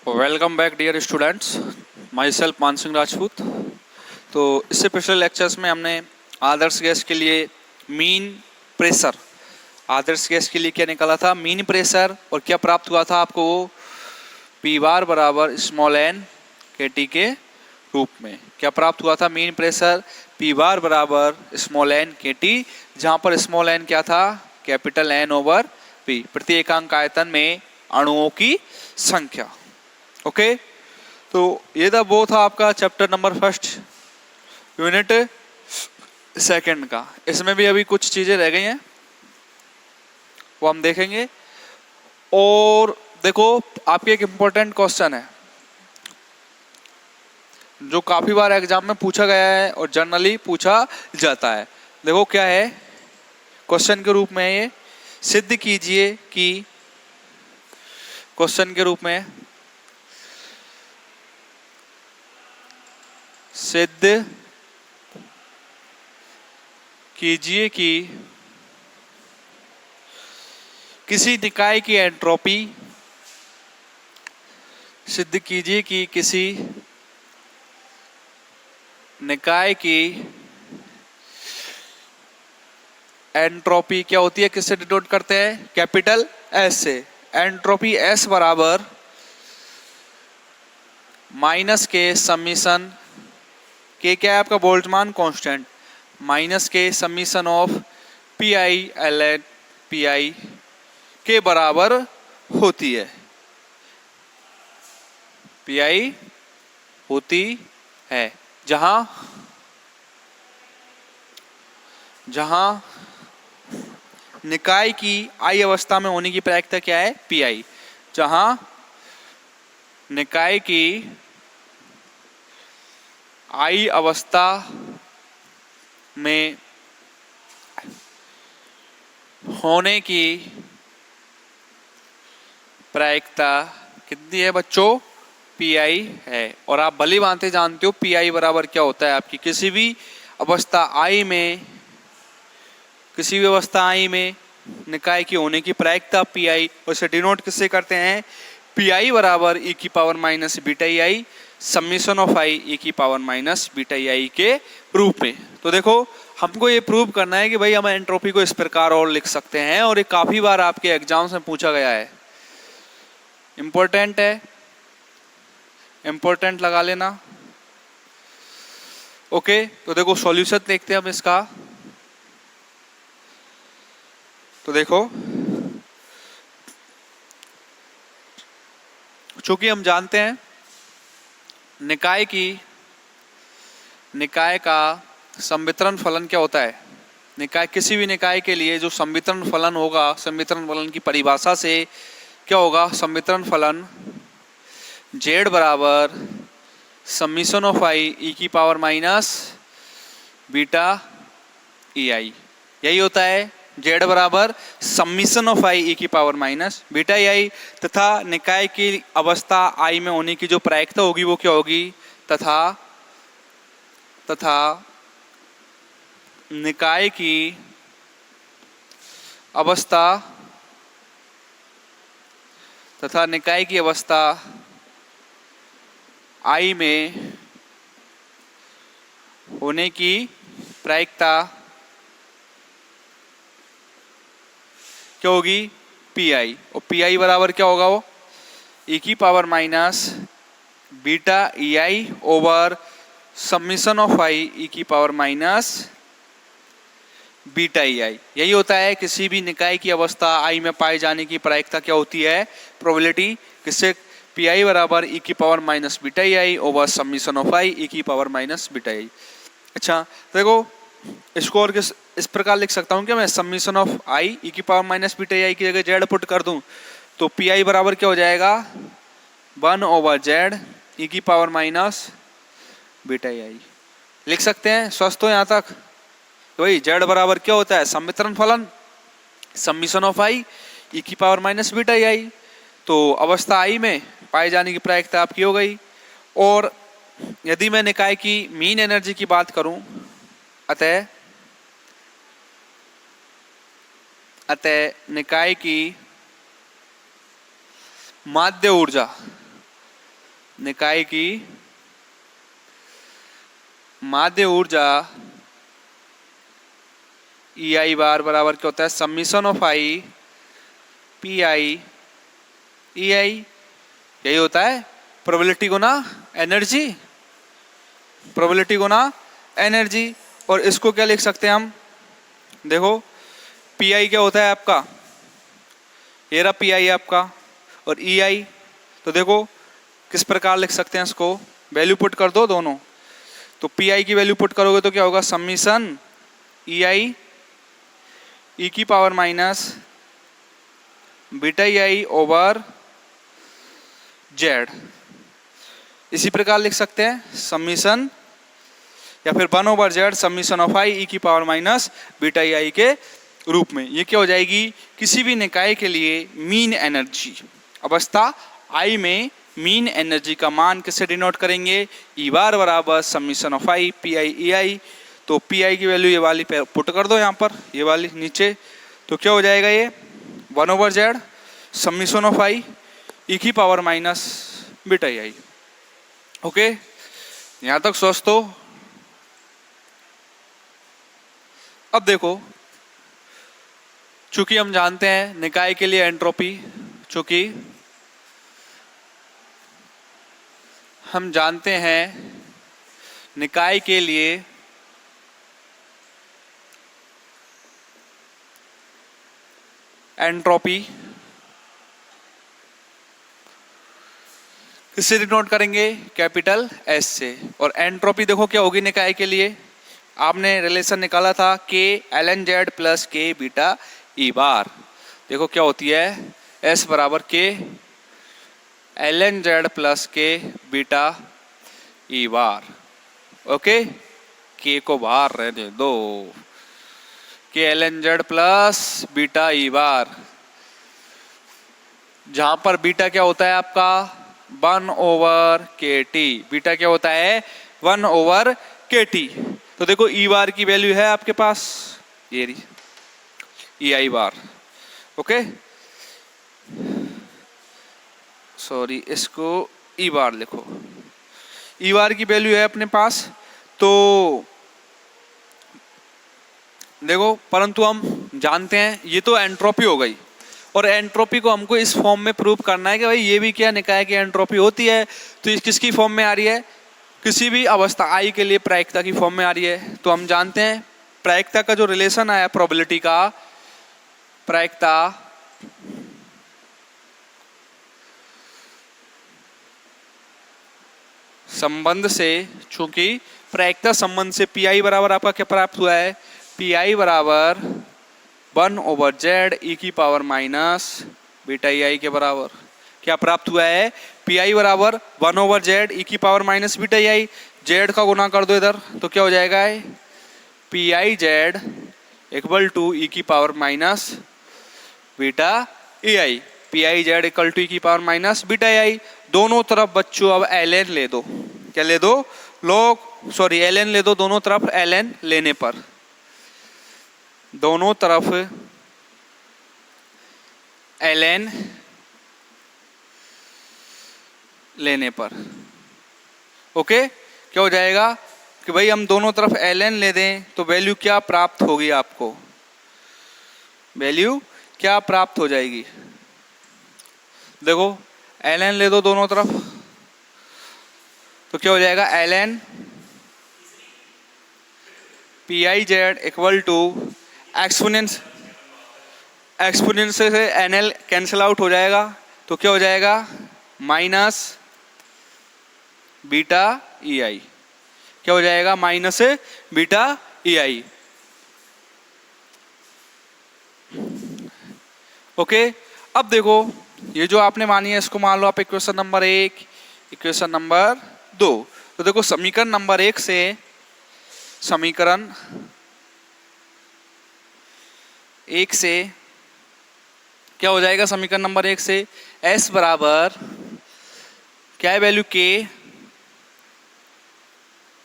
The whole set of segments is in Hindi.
Welcome back dear students, myself Man Singh Rajput. तो इससे पिछले लेक्चर्स में हमने आदर्श गैस के लिए मीन प्रेशर, आदर्श गैस के लिए क्या निकाला था, मीन प्रेशर, और क्या प्राप्त हुआ था आपको, वो पी बार बराबर स्मॉल एन के टी के रूप में क्या प्राप्त हुआ था, मीन प्रेशर पी बार बराबर स्मॉल एन के टी, जहाँ पर स्मॉल एन क्या था, कैपिटल एन ओवर पी, प्रति एकांक आयतन में अणुओं की संख्या। ओके तो ये था वो था आपका chapter number first unit second का। इसमें भी अभी कुछ चीजें रह गई हैं, वो हम देखेंगे। और देखो, आपके एक इम्पोर्टेंट क्वेश्चन है जो काफी बार एग्जाम में पूछा गया है और जनरली पूछा जाता है। देखो क्या है, क्वेश्चन के रूप में ये सिद्ध कीजिए कि, क्वेश्चन के रूप में सिद्ध कीजिए कि किसी निकाय की एंट्रोपी, सिद्ध कीजिए कि किसी निकाय की एंट्रोपी क्या होती है, किससे डिनोट करते हैं, कैपिटल एस से। एंट्रोपी एस बराबर माइनस के समीशन के, क्या है आपका Boltzmann constant, minus k summation of P I L N P I के बराबर होती है, पी आई होती है, जहां निकाय की आई अवस्था में होने की प्रायिकता क्या है, पी आई, जहां निकाय की आई अवस्था में होने की प्रायिकता कितनी है बच्चों, पी आई है। और आप भली भांति जानते हो पी आई बराबर क्या होता है, आपकी किसी भी अवस्था आई में, किसी भी अवस्था आई में निकाय की होने की प्रायिकता पी आई, उसे डिनोट किससे करते हैं, पी आई बराबर ई की power minus beta E I summation of I E की power minus beta E I के रूप में। तो देखो, हमको ये प्रूव करना है कि भाई हम एंट्रोपी को इस प्रकार और लिख सकते हैं, और ये काफी बार आपके एग्जाम्स में पूछा गया है, इंपॉर्टेंट है, इंपॉर्टेंट लगा लेना। ओके तो देखो सॉल्यूशन देखते हैं हम इसका। तो देखो, चूंकि हम जानते हैं निकाय का संवितरण फलन क्या होता है, निकाय, किसी भी निकाय के लिए जो संवितरण फलन होगा, संवितरण फलन की परिभाषा से क्या होगा, संवितरण फलन z बराबर समीशन ऑफ आई ई की power minus beta E I, यही होता है, z बराबर समीशन ऑफ आई ई की पावर माइनस बीटा ई आई, तथा निकाय की अवस्था आई में होने की जो प्रायिकता होगी वो क्या होगी, तथा निकाय की अवस्था आई में होने की प्रायिकता क्या होगी, पी आई, और पी आई बराबर क्या होगा, वो ई की power minus beta E I over summation of I E की power minus beta E I, यही होता है किसी भी निकाय की अवस्था आई में पाए जाने की प्रायिकता क्या होती है, प्रोबेबिलिटी, किससे, पी आई बराबर ई की power minus beta E I over summation of I E की पावर माइनस बीटा ई। अच्छा देखो, इसको और इस प्रकार लिख सकता हूँ क्या मैं, समीशन ऑफ आई ई की पावर माइनस बीटा ई आई की जगह जेड पुट कर दूं तो पी आई बराबर क्या हो जाएगा, 1 ओवर जेड ई की पावर माइनस बीटा ई आई, लिख सकते हैं, स्वस्थ हो यहाँ तक। तो भाई जेड बराबर क्या होता है, संवितरण फलन समीशन ऑफ आई ई की power minus beta E I, तो अवस्था आई में पाए जाने की प्रायिकता आपकी हो गई। और यदि मैं निकाय की मीन एनर्जी की बात करूं, अतः निकाय की माध्य ऊर्जा निकाय की माध्य ऊर्जा ई आई बार बराबर क्या होता है, summation of I P I E I, यही होता है प्रोबेबिलिटी गुना एनर्जी, प्रोबेबिलिटी गुना एनर्जी। और इसको क्या लिख सकते हैं हम, देखो पी आई क्या होता है आपका, ये रहा पी आई आपका, और ई आई तो देखो किस प्रकार लिख सकते हैं इसको, वैल्यू पुट कर दो दोनों, तो पी आई की वैल्यू पुट करोगे तो क्या होगा, समीशन ई आई ई की power minus beta E I over Z. इसी प्रकार लिख सकते हैं समीशन या फिर 1/z summation of I E की power minus beta E I के रूप में। ये क्या हो जाएगी, किसी भी निकाय के लिए मीन एनर्जी, अवस्था आई में मीन एनर्जी का मान किससे डिनोट करेंगे, ई बार बराबर summation of I P I E I. तो पी आई की वैल्यू ये वाली पुट कर दो यहाँ पर, ये वाली नीचे, तो क्या हो जाएगा ये 1/z summation of I E की पावर माइनस बीटा ई आई। ओके, यहाँ तक सोच तो। अब देखो, चूंकि हम जानते हैं निकाय के लिए एंट्रोपी, चूंकि हम जानते हैं निकाय के लिए एंट्रोपी किससे डिनोट करेंगे, कैपिटल एस से। और एंट्रोपी देखो क्या होगी निकाय के लिए, आपने रिलेशन निकाला था K L N Z plus K beta E bar. देखो क्या होती है, एस बराबर के L N Z plus K beta E bar. Okay, K को बाहर रहने दो, K L N Z plus beta E bar, जहां पर बीटा क्या होता है आपका 1/kt, बीटा क्या होता है 1/kt। तो देखो ई बार की वैल्यू है आपके पास, ये रही ई आई बार। ओके, सॉरी इसको ई बार लिखो, ई बार की वैल्यू है अपने पास। तो देखो, परंतु हम जानते हैं ये तो एंट्रोपी हो गई, और एंट्रोपी को हमको इस फॉर्म में प्रूव करना है कि भाई ये भी क्या निकाय की एंट्रोपी होती है। तो ये किसकी फॉर्म में आ रही है, किसी भी अवस्था आई के लिए प्रायिकता की फॉर्म में आ रही है। तो हम जानते हैं प्रायिकता का जो रिलेशन आया प्रोबेबिलिटी का, प्रायिकता संबंध से, चूंकि प्रायिकता संबंध से पी आई बराबर आपका क्या प्राप्त हुआ है, पी आई बराबर 1/z ई की power minus beta E I के बराबर क्या प्राप्त हुआ है, पी आई बराबर 1/z ई की पावर माइनस बीटा ई आई। जेड का गुना कर दो इधर, तो क्या हो जाएगा है P I Z equal to E की power minus beta E I, P I Z equal to E की power minus beta E I. दोनों तरफ बच्चों अब एल एन ले दो, क्या ले दो लोग, सॉरी एल एन ले दो दोनों तरफ, एल एन लेने पर दोनों तरफ एल एन लेने पर। ओके, क्या हो जाएगा कि भाई हम दोनों तरफ एल एन ले दें तो वैल्यू क्या प्राप्त होगी आपको, वैल्यू क्या प्राप्त हो जाएगी, देखो एल एन ले दो दोनों तरफ, तो क्या हो जाएगा L N P I Z equal to exponents, exponents से एन एल कैंसिल आउट हो जाएगा, तो क्या हो जाएगा माइनस बीटा ई आई, क्या हो जाएगा माइनस बीटा ई आई। ओके, अब देखो ये जो आपने मानी है इसको मान लो आप इक्वेशन नंबर 1, इक्वेशन नंबर 2। तो देखो समीकरण नंबर 1 से, समीकरण 1 से क्या हो जाएगा, समीकरण नंबर 1 से s बराबर क्या है value k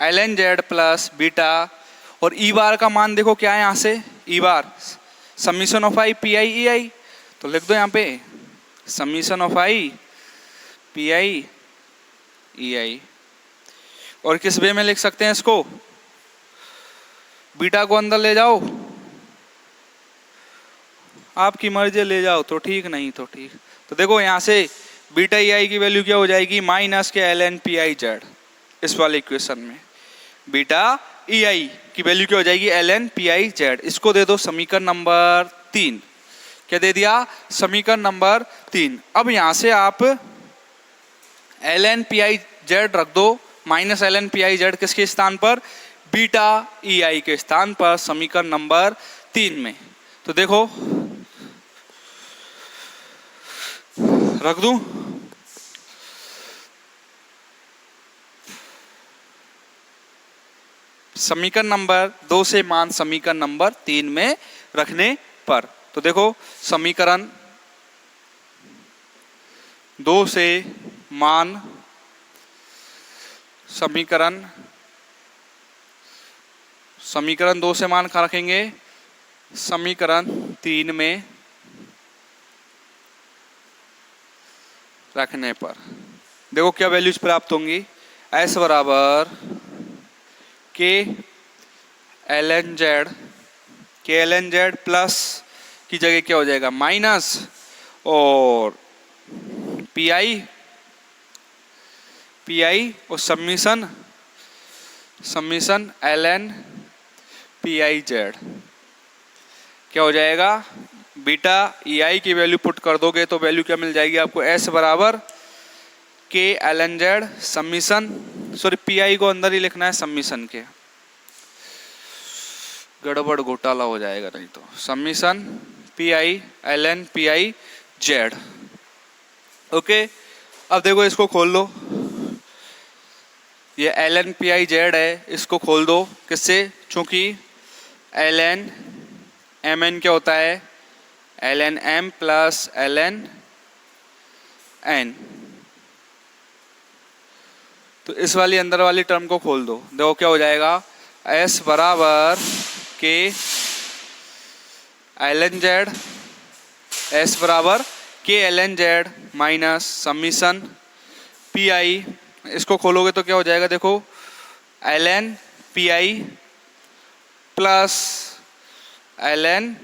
L N Z plus beta, और ई बार का मान देखो क्या है यहाँ से, E bar summation of I P I E I, तो लिख दो यहाँ पे summation of I P I E I. और किस वे में लिख सकते हैं इसको, बीटा को अंदर ले जाओ, आपकी मर्जी, ले जाओ तो ठीक, नहीं तो ठीक। तो देखो यहाँ से बीटा ई आई की वैल्यू क्या हो जाएगी, minus k L N P I Z. इस वाले इक्वेशन में बीटा ई आई की वैल्यू क्या हो जाएगी, L N P I Z. इसको दे दो समीकरण नंबर 3। क्या दे दिया, समीकरण नंबर 3। अब यहां से आप L N P I Z रख दो, minus L N P I Z किसके स्थान पर, बीटा ई आई के स्थान पर, समीकरण नंबर 3 में। तो देखो रख दूं, समीकरण नंबर 2 से मान समीकरण नंबर 3 में रखने पर। तो देखो समीकरण 2 से मान, समीकरण 2 से मान कहाँ रखेंगे, समीकरण 3 में रखने पर देखो क्या वैल्यूज प्राप्त होंगी, एस बराबर के एल एन जेड, के एल एन जेड प्लस की जगह क्या हो जाएगा माइनस, और पी आई और summation L N P I Z क्या हो जाएगा, बीटा ई आई की वैल्यू पुट कर दोगे तो वैल्यू क्या मिल जाएगी आपको, एस बराबर के L N Z summation, sorry P I को अंदर ही लिखना है समीशन के, गड़बड़ घोटाला हो जाएगा नहीं तो, summation P I L N P I Z. Okay, अब देखो इसको खोल लो, ये L N P I Z है, इसको खोल दो किससे, चूंकि एल एन एम एन क्या होता है, L N M plus L N N. तो इस वाली अंदर वाली टर्म को खोल दो, देखो क्या हो जाएगा, एस बराबर के एल एन जेड, एस बराबर के L N Z minus summation P I, इसको खोलोगे तो क्या हो जाएगा, देखो L N P I plus L N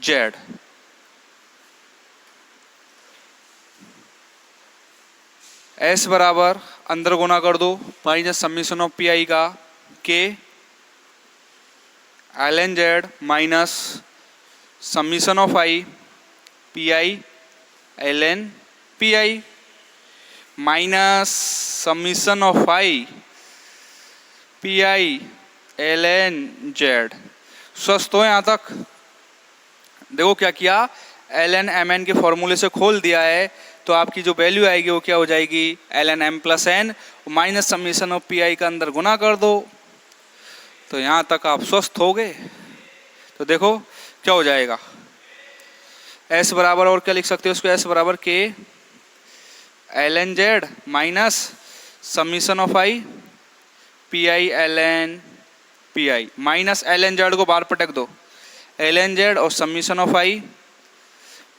Z. S बराबर अंदर गुना कर दो minus summation of P I का k L N Z minus summation of I P I L N P I minus summation of I P I L N Z. स्वस्थ हो यहाँ तक, देखो क्या किया, एल एन एम एन के फॉर्मूले से खोल दिया है, तो आपकी जो वैल्यू आएगी वो क्या हो जाएगी, L N M plus N minus summation of P I का अंदर गुना कर दो, तो यहाँ तक आप स्वस्थ हो गए। तो देखो क्या हो जाएगा, एस बराबर, और क्या लिख सकते हो उसको, एस बराबर के L N Z minus summation of I P I L N P I, minus L N Z को बाहर पटक दो, एल एन जेड और summation of I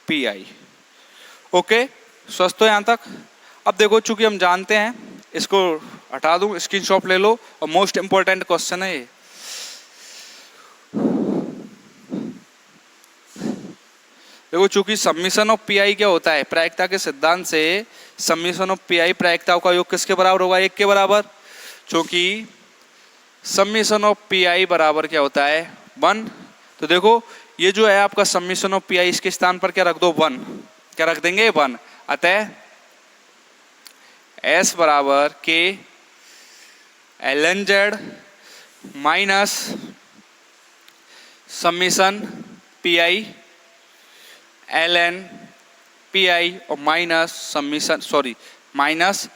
P I. Okay, स्वस्थ हो यहाँ तक। अब देखो चूंकि हम जानते हैं, इसको हटा दूं, स्क्रीनशॉट ले लो, और मोस्ट इंपॉर्टेंट क्वेश्चन है ये। देखो चूंकि समीशन ऑफ पी आई क्या होता है, प्रायिकता के सिद्धांत से समीशन ऑफ पी आई प्रायिकताओं का योग किसके बराबर होगा, 1 के बराबर। चूंकि समीशन ऑफ पी आई बराबर क्या होता है, 1। तो देखो ये जो है आपका समीशन ऑफ पी आई, इसके स्थान पर क्या रख दो, 1, क्या रख देंगे, 1। अतः एस बराबर के L N Z minus summation P I L N P I और minus summation, sorry minus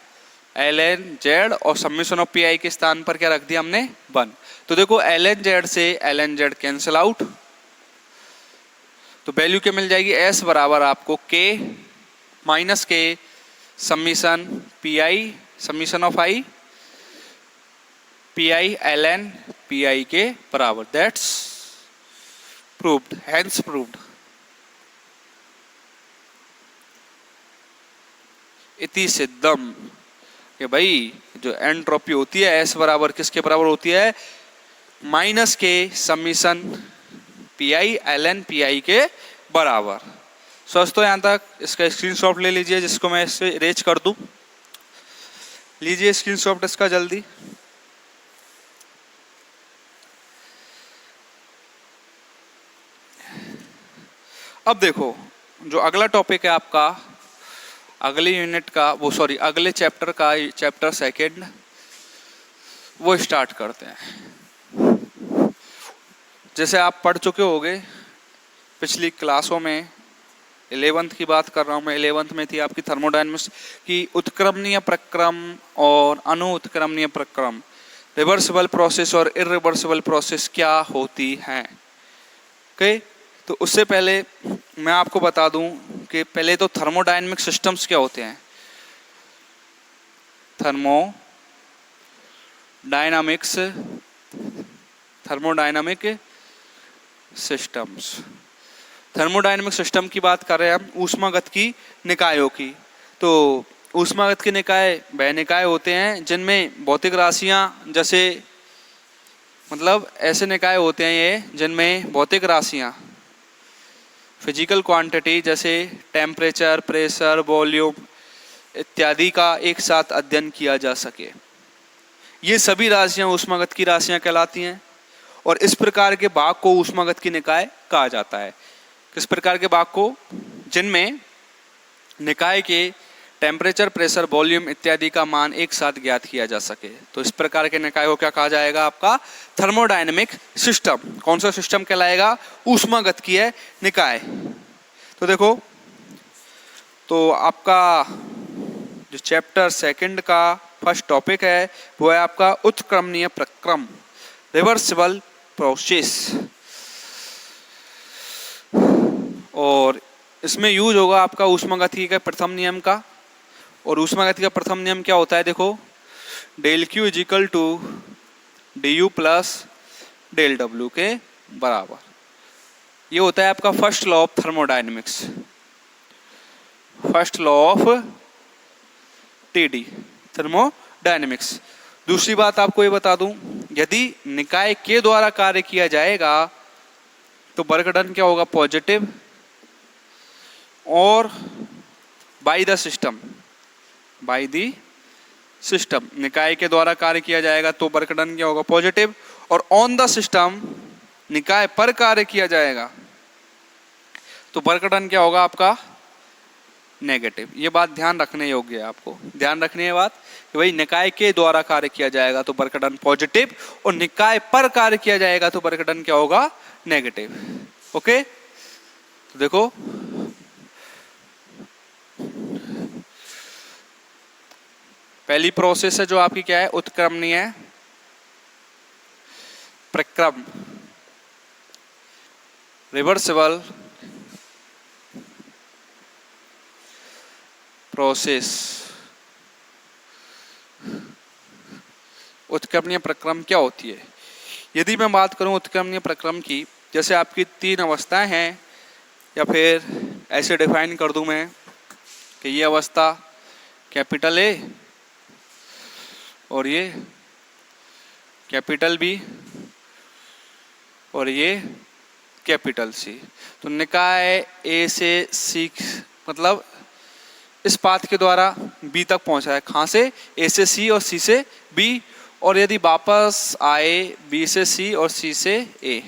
L N Z और समीशन ऑफ पी आई के स्थान पर क्या रख दिया हमने, 1। तो देखो एल एन जेड से L N Z cancel out, तो वैल्यू क्या मिल जाएगी, एस बराबर आपको k minus k summation P I, summation of I P I L N P I के बराबर। That's proved, hence proved. इति सिद्धम, कि भाई जो एंट्रोपी होती है एस बराबर किसके बराबर होती है, minus k summation P I L N P I के बराबर। स्वस्थ हो यहाँ तक? इसका स्क्रीनशॉट ले लीजिए जिसको मैं इससे इरेज कर दूं। लीजिए स्क्रीनशॉट इसका जल्दी। अब देखो जो अगला टॉपिक है आपका अगली यूनिट का, वो सॉरी अगले चैप्टर का, चैप्टर सेकंड, वो स्टार्ट करते हैं। जैसे आप पढ़ चुके होंगे पिछली क्लासों में, 11th की बात कर रहा हूँ मैं, 11th में थी आपकी थर्मोडायनेमिक्स की उत्क्रमणीय प्रक्रम और अनु उत्क्रमणीय प्रक्रम, रिवर्सिबल प्रोसेस और इरिवर्सिबल प्रोसेस क्या होती हैं। ओके, तो उससे पहले मैं आपको बता दूं कि पहले तो थर्मोडायनेमिक सिस्टम्स क्या होते हैं। थर्मोडायनामिक सिस्टम्स, थर्मोडायनेमिक सिस्टम की बात कर रहे हैं हम ऊष्मागतिकी निकायों की। तो ऊष्मागतिकी निकाय वह निकाय होते हैं जिनमें भौतिक राशियां, जैसे मतलब ऐसे निकाय होते हैं ये जिनमें भौतिक राशियां, फिजिकल क्वांटिटी जैसे टेम्परेचर, प्रेशर, वॉल्यूम इत्यादि का एक साथ अध्ययन किया जा सके। ये सभी राशियां ऊष्मागतिकी राशियां कहलाती हैं और इस प्रकार के भाग को ऊष्मागतिकी निकाय कहा जाता है। किस प्रकार के भाग को? जिनमें निकाय के टेम्परेचर, प्रेशर, वॉल्यूम इत्यादि का मान एक साथ ज्ञात किया जा सके। तो इस प्रकार के निकाय को क्या कहा जाएगा? आपका थर्मोडायनेमिक सिस्टम। कौन सा सिस्टम कहलाएगा? ऊष्मागतिकीय निकाय। तो देखो, तो आपका जो चैप्टर सेकंड का फर्स्ट टॉपिक है वो है आपका उत्क्रमणीय प्रक्रम, रिवर्सिबल प्रोसेस, और इसमें यूज होगा आपका ऊष्मागतिकी के प्रथम नियम का। और ऊष्मागतिकी का प्रथम नियम क्या होता है? देखो, del Q is equal to D U plus del W के बराबर। ये होता है आपका first law of thermodynamics, first law of TD, thermodynamics. दूसरी बात आपको ये बता दूं, यदि निकाय के द्वारा कार्य किया जाएगा तो वर्क डन क्या होगा? पॉजिटिव। और by the system, by the system, निकाय के द्वारा कार्य किया जाएगा तो वर्क डन क्या होगा? पॉजिटिव। और ऑन द सिस्टम, निकाय पर कार्य किया जाएगा तो वर्क डन क्या होगा आपका? नेगेटिव। ये बात ध्यान रखने योग्य है, आपको ध्यान रखनी है बात कि भाई निकाय के द्वारा कार्य किया जाएगा तो वर्क डन पॉजिटिव और निकाय पर कार्य किया जाएगा तो वर्क डन क्या होगा? नेगेटिव। ओके, तो देखो पहली प्रोसेस है जो आपकी क्या है? उत्क्रमणीय प्रक्रम, रिवर्सिबल प्रोसेस। उत्क्रमणीय प्रक्रम क्या होती है? यदि मैं बात करूं उत्क्रमणीय प्रक्रम की, जैसे आपकी तीन अवस्थाएं हैं, या फिर ऐसे डिफाइन कर दूं मैं कि ये अवस्था कैपिटल ए और ये कैपिटल बी और ये कैपिटल सी। तो निकाय ए से सी, मतलब इस पाथ के द्वारा बी तक पहुंचा है। कहाँ से? ए से सी और सी से बी। और यदि वापस आए बी से सी और सी से ए,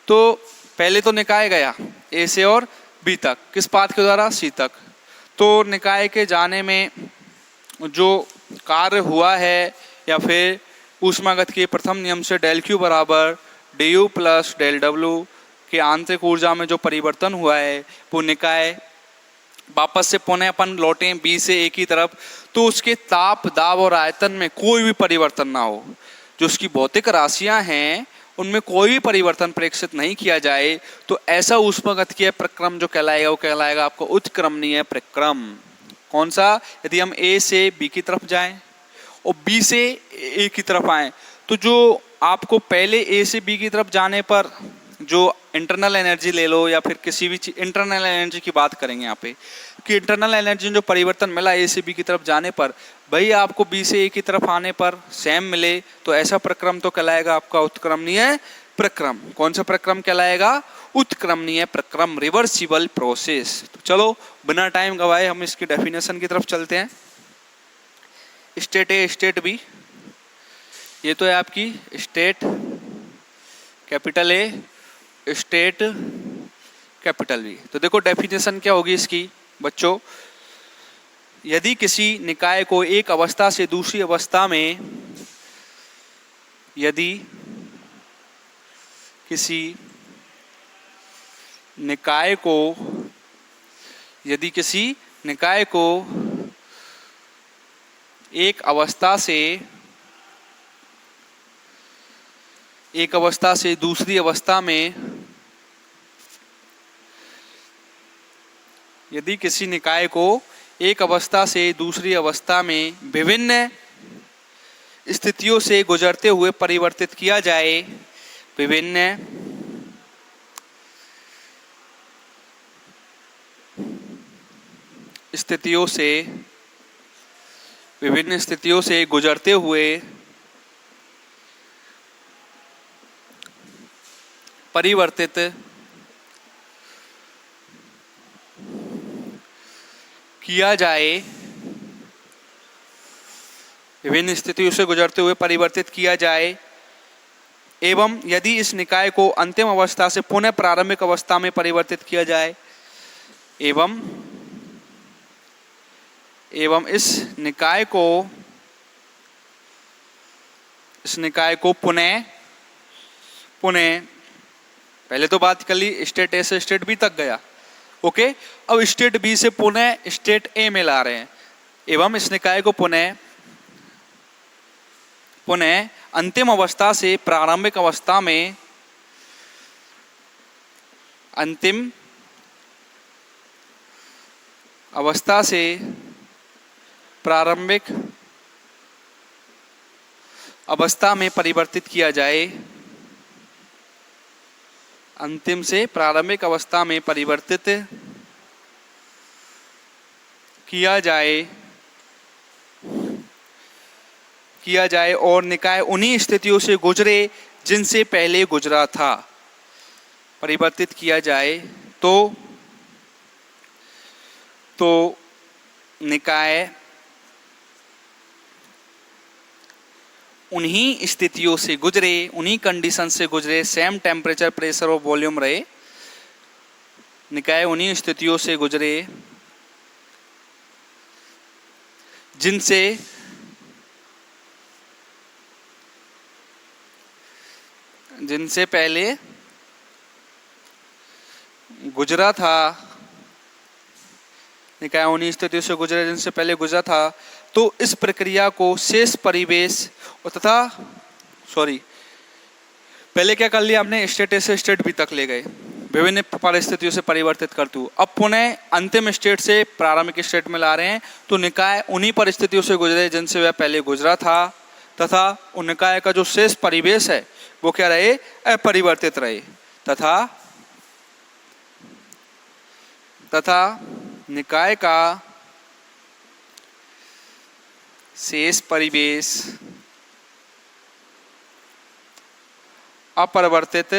तो पहले तो निकाय गया ए से और बी तक, किस पाथ के द्वारा? सी तक। तो निकाय के जाने में जो कार्य हुआ है, या फिर ऊष्मागतिकी के प्रथम नियम से डेल क्यू बराबर D U plus del W के आंतरिक ऊर्जा में जो परिवर्तन हुआ है, वो निकाय वापस से पुनः अपन लौटे बी से ए की तरफ, तो उसके ताप, दाब और आयतन में कोई भी परिवर्तन ना हो, जो उसकी भौतिक राशियां हैं उनमें कोई भी परिवर्तन प्रेक्षित नहीं किया जाए, तो ऐसा ऊष्मागतिकीय प्रक्रम जो कहलाएगा वो कहलाएगा आपको उत्क्रमणीय प्रक्रम। कौन सा? यदि हम ए से बी की तरफ जाएं और बी से ए की तरफ आएं, तो जो आपको पहले ए से बी की तरफ जाने पर जो इंटरनल एनर्जी ले लो, या फिर किसी भी चीज इंटरनल एनर्जी की बात करेंगे यहाँ पे, कि इंटरनल एनर्जी में जो परिवर्तन मिला ए से बी की तरफ जाने पर, भाई आपको बी से ए की तरफ आने पर सेम मिले, तो ऐसा प्रक्रम तो कहलाएगा आपका उत्क्रमणीय प्रक्रम। कौन सा प्रक्रम कहलाएगा? उत्क्रमणीय प्रक्रम, रिवर्सिबल प्रोसेस। तो चलो बिना टाइम गवाए हम इसकी डेफिनेशन की तरफ चलते हैं। स्टेट ए स्टेट बी, ये तो है आपकी state capital A, state capital B. तो देखो डेफिनेशन क्या होगी इसकी बच्चों, यदि किसी निकाय को एक अवस्था से दूसरी अवस्था में, यदि किसी निकाय को, यदि किसी निकाय को एक अवस्था से दूसरी अवस्था में, यदि किसी निकाय को एक अवस्था से दूसरी अवस्था में विभिन्न स्थितियों से गुजरते हुए परिवर्तित किया जाए, विभिन्न स्थितियों से गुजरते हुए परिवर्तित किया जाए, विभिन्न स्थितियों से गुजरते हुए परिवर्तित किया जाए, एवं यदि इस निकाय को अंतिम अवस्था से पुनः प्रारंभिक अवस्था में परिवर्तित किया जाए, एवं इस निकाय को पुनः पहले तो बात कर ली स्टेट ए से स्टेट बी तक गया, ओके। अब स्टेट बी से पुनः स्टेट ए में ला रहे हैं, एवं इस निकाय को पुनः अंतिम अवस्था से प्रारंभिक अवस्था में, अंतिम अवस्था से प्रारंभिक अवस्था में परिवर्तित किया जाए, अंतिम से प्रारंभिक अवस्था में परिवर्तित किया जाए और निकाय उन्हीं स्थितियों से गुजरे जिनसे पहले गुजरा था, परिवर्तित किया जाए तो निकाय उन्हीं स्थितियों से गुजरे, उन्हीं कंडीशन से गुजरे, सेम टेम्परेचर, प्रेशर और वॉल्यूम रहे, निकाय उन्हीं स्थितियों से गुजरे जिनसे पहले गुजरा था, निकाय उन्हीं स्थितियों से गुजरे जिनसे पहले गुजरा था। तो इस प्रक्रिया को शेष परिवेश तथा पहले क्या कर लिया आपने, स्टेट ए से स्टेट बी तक ले गए, विभिन्न परिस्थितियों से परिवर्तित करते हुए अब पुनः अंतिम स्टेट से प्रारंभिक स्टेट में ला रहे हैं। तो निकाय उन्हीं परिस्थितियों से गुजरे जिनसे वह पहले गुजरा था, तथा उन निकाय का जो शेष परिवेश है वो क्या रहे, अपरिवर्तित रहे, तथा निकाय का शेष परिवेश अपरिवर्तित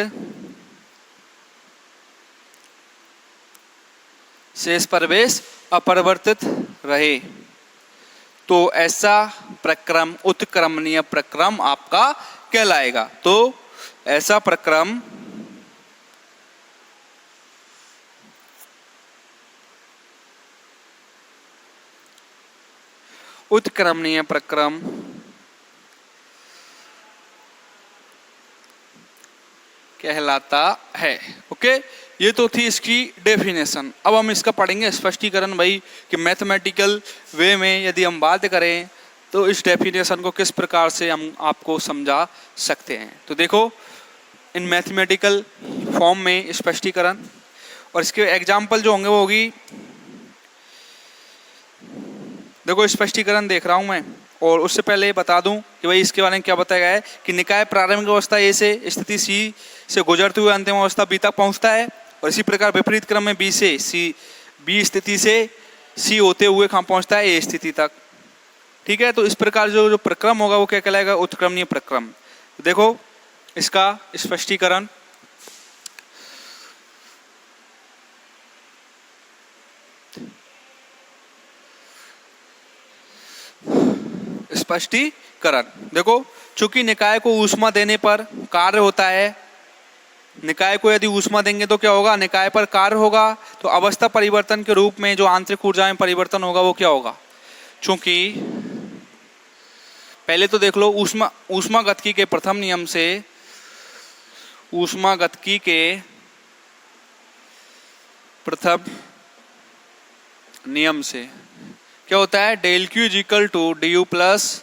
रहे। तो ऐसा प्रक्रम उत्क्रमणीय प्रक्रम आपका कहलाएगा। तो ऐसा प्रक्रम उत्क्रमणीय प्रक्रम कहलाता है। ओके, ये तो थी इसकी डेफिनेशन। अब हम इसका पढ़ेंगे स्पष्टीकरण भाई कि मैथमेटिकल वे में यदि हम बात करें तो इस डेफिनेशन को किस प्रकार से हम आपको समझा सकते हैं। तो देखो इन मैथमेटिकल फॉर्म में स्पष्टीकरण, और इसके एग्जाम्पल जो होंगे वो होगी, देखो स्पष्टीकरण देख रहा हूं मैं, और उससे पहले बता दूं कि भाई इसके बारे में क्या बताया गया है कि निकाय प्रारंभिक अवस्था ए से स्थिति सी से गुजरते हुए अंतिम अवस्था बी तक पहुंचता है, और इसी प्रकार विपरीत क्रम में बी से सी बी स्थिति से सी होते हुए कहाँ पहुंचता है, ए स्थिति तक। ठीक है, तो इस प्रकार जो प्रक्रम होगा वो क्या कहलाएगा, उत्क्रमणीय प्रक्रम। देखो इसका स्पष्टीकरण, देखो चूंकि निकाय को ऊष्मा देने पर कार्य होता है, निकाय को यदि ऊष्मा देंगे तो क्या होगा, निकाय पर कार्य होगा, तो अवस्था परिवर्तन के रूप में जो आंतरिक ऊर्जा में परिवर्तन होगा वो क्या होगा। चूंकि पहले तो देख लो ऊष्मागतिकी के प्रथम नियम से, ऊष्मागतिकी के प्रथम नियम से क्या होता है, del Q equal to D U plus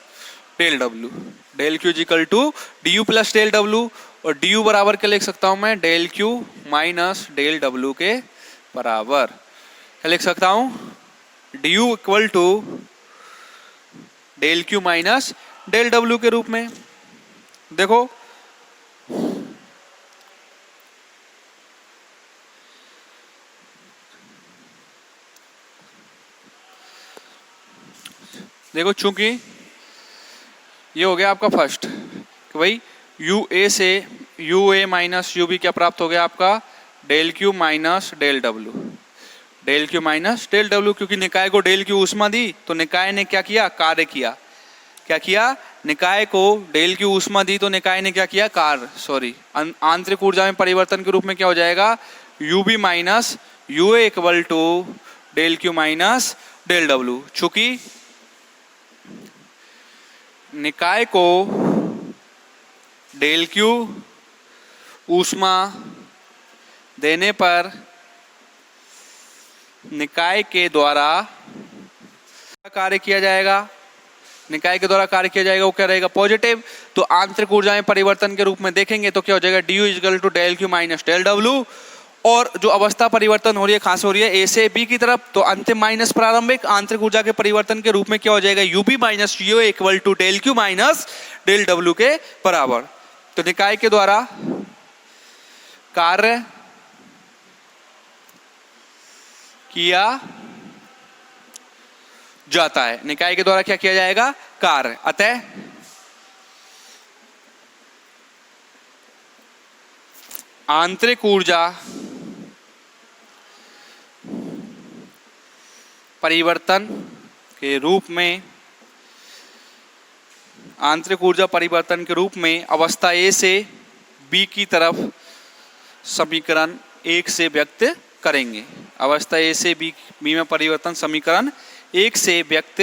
del W, del Q equal to D U plus del W, और डी यू बराबर क्या लिख सकता हूं मैं, del Q minus del W के बराबर। क्या लिख सकता हूं, D U equal to del Q minus del W के रूप में। देखो देखो चूंकि ये हो गया आपका फर्स्ट कि भाई यू ए से U A minus U B क्या प्राप्त हो गया आपका, del Q minus del W, del Q minus del W, क्योंकि निकाय को डेल क्यू ऊष्मा दी तो निकाय ने क्या किया, कार्य किया। क्या किया, निकाय को डेल क्यू ऊष्मा दी तो निकाय ने क्या किया, कार्य, सॉरी आंतरिक ऊर्जा में परिवर्तन के रूप में क्या हो जाएगा, U B minus U A equal to del Q minus del W. चूंकि निकाय को डेल क्यू ऊष्मा देने पर निकाय के द्वारा कार्य किया जाएगा, निकाय के द्वारा कार्य किया जाएगा वो क्या रहेगा, पॉजिटिव। तो आंतरिक ऊर्जा में परिवर्तन के रूप में देखेंगे तो क्या हो जाएगा, D U equal to del Q minus del W, और जो अवस्था परिवर्तन हो रही है कहां से हो रही है, ए से बी की तरफ, तो अंतिम माइनस प्रारंभिक आंतरिक ऊर्जा के परिवर्तन के रूप में क्या हो जाएगा, U B minus U equal to del Q minus del W के बराबर। तो निकाय के द्वारा कार्य किया जाता है, निकाय के द्वारा क्या किया जाएगा, कार्य। अतः आंतरिक ऊर्जा परिवर्तन के रूप में, आंतरिक ऊर्जा परिवर्तन के रूप में अवस्था ए से बी की तरफ समीकरण 1 से व्यक्त करेंगे। अवस्था ए से बी में परिवर्तन समीकरण 1 से व्यक्त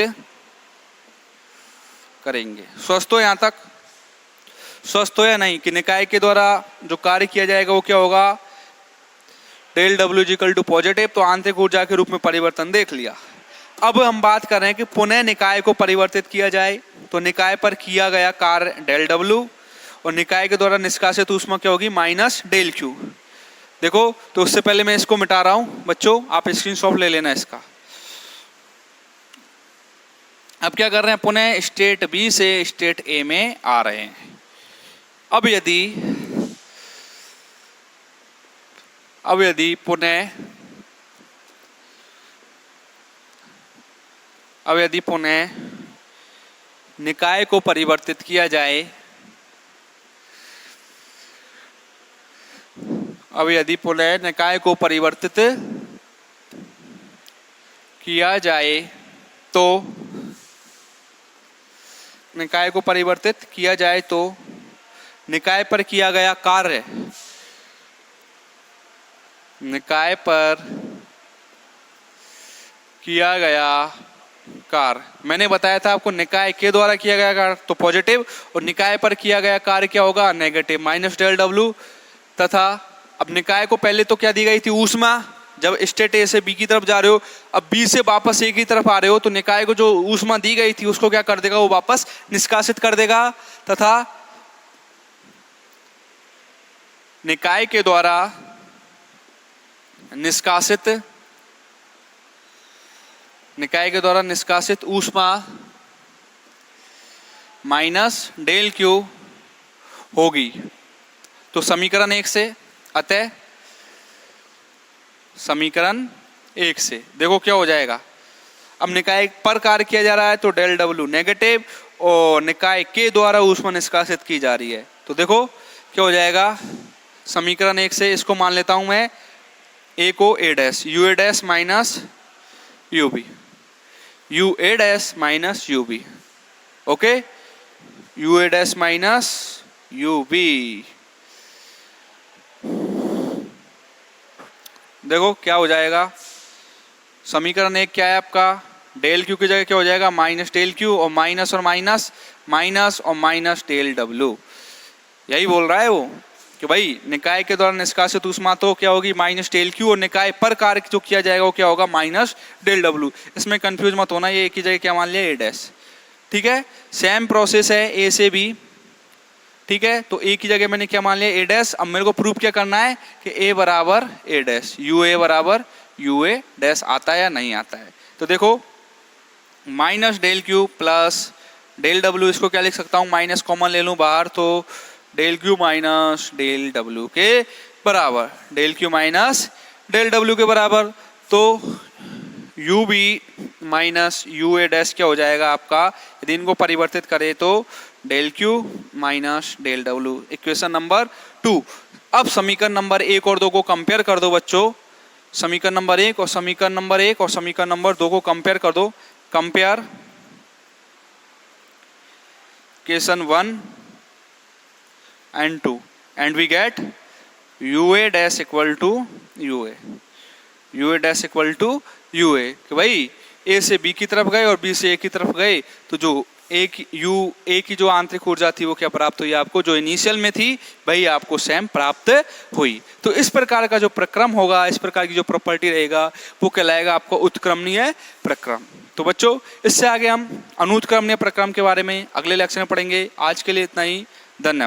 करेंगे। स्वस्थ हो, यहां तक स्वस्थ हो या नहीं, कि निकाय के द्वारा जो कार्य किया जाएगा वो क्या होगा, del W equal to positive, तो आंतरिक ऊर्जा के रूप में परिवर्तन देख लिया। अब हम बात कर रहे हैं कि पुनः निकाय को परिवर्तित किया जाए, तो निकाय पर किया गया कार्य डेल डब्ल्यू और निकाय के द्वारा निष्कासित ऊष्मा क्या होगी, माइनस डेल क्यू। देखो तो उससे पहले मैं इसको मिटा रहा हूं बच्चों, आप स्क्रीनशॉट ले लेना इसका। अब क्या कर रहे हैं, पुनः स्टेट बी से स्टेट ए में आ रहे हैं। अब यदि पुनः निकाय को परिवर्तित किया जाए, अब यदि पुनः निकाय को परिवर्तित किया जाए तो निकाय को परिवर्तित किया जाए तो निकाय पर किया गया कार्य, निकाय पर किया गया कार्य, मैंने बताया था आपको निकाय के द्वारा किया गया कार्य तो पॉजिटिव, और निकाय पर किया गया कार्य क्या होगा, नेगेटिव, माइनस डेल डब्ल्यू। तथा अब निकाय को पहले तो क्या दी गई थी, ऊष्मा। जब स्टेट ए से बी की तरफ जा रहे हो, अब बी से वापस ए की तरफ आ रहे हो, तो निकाय को जो ऊष्मा दी गई थी उसको क्या कर देगा, वो वापस निष्कासित कर देगा। तथा निकाय के द्वारा निष्कासित ऊष्मा माइनस डेल क्यू होगी। तो समीकरण 1 से, अतः समीकरण 1 से देखो क्या हो जाएगा, अब निकाय पर कार्य किया जा रहा है तो डेल डब्ल्यू नेगेटिव और निकाय के द्वारा ऊष्मा निष्कासित की जा रही है। तो देखो क्या हो जाएगा, समीकरण 1 से इसको मान लेता हूं मैं ए को A dash U A dash minus U B, U A dash minus U B, okay, U A dash minus U B. देखो क्या हो जाएगा, समीकरण 1 क्या है आपका, डेल क्यू की जगह क्या हो जाएगा माइनस डेल क्यू और माइनस और माइनस डेल डब्ल्यू। यही बोल रहा है वो कि भाई निकाय के द्वारा निष्कासित ऊष्मा तो क्या होगी माइनस डेल क्यू और निकाय पर कार्य जो किया जाएगा वो क्या होगा माइनस डेल डब्ल्यू। इसमें कंफ्यूज मत होना, ये एक ही जगह क्या मान लिया ए डैश, ठीक है। सेम प्रोसेस है ए से बी, ठीक है। तो ए की जगह मैंने क्या मान लिया ए डैश। अब मेरे को प्रूफ क्या करना है कि ए बराबर ए डैश, यू ए बराबर यू ए डैश आता है या नहीं आता है। तो देखो minus del Q plus del W, इसको क्या लिख सकता हूँ माइनस कॉमन ले लूँ बाहर, तो del Q minus del W के बराबर, del Q minus del W के बराबर। तो U B minus U A dash क्या हो जाएगा आपका, यदि इनको परिवर्तित करें तो del Q minus del W, equation number 2। अब समीकरण नंबर 1 और 2 को कंपेयर कर दो बच्चों, समीकरण नंबर 1 और समीकरण नंबर 1 और समीकरण नंबर 2 को कंपेयर कर दो। Compare equation 1 and 2 and we get UA dash equal to UA, UA dash equal to UA कि भाई A से B की तरफ गए और B से A की तरफ गए तो जो A की जो आंतरिक ऊर्जा थी वो क्या प्राप्त हुई आपको, जो इनिशियल में थी वही आपको सेम प्राप्त हुई। तो इस प्रकार का जो प्रक्रम होगा, इस प्रकार की जो प्रॉपर्टी रहेगा वो कहलाएगा आपको उत्क्रमणीय प्रक्रम। तो बच्चों इससे आगे हम अनुत्क्रमणीय प्रक्रम के बारे में अगले लेक्चर में पढ़ेंगे। आज के लिए इतना ही, धन्यवाद।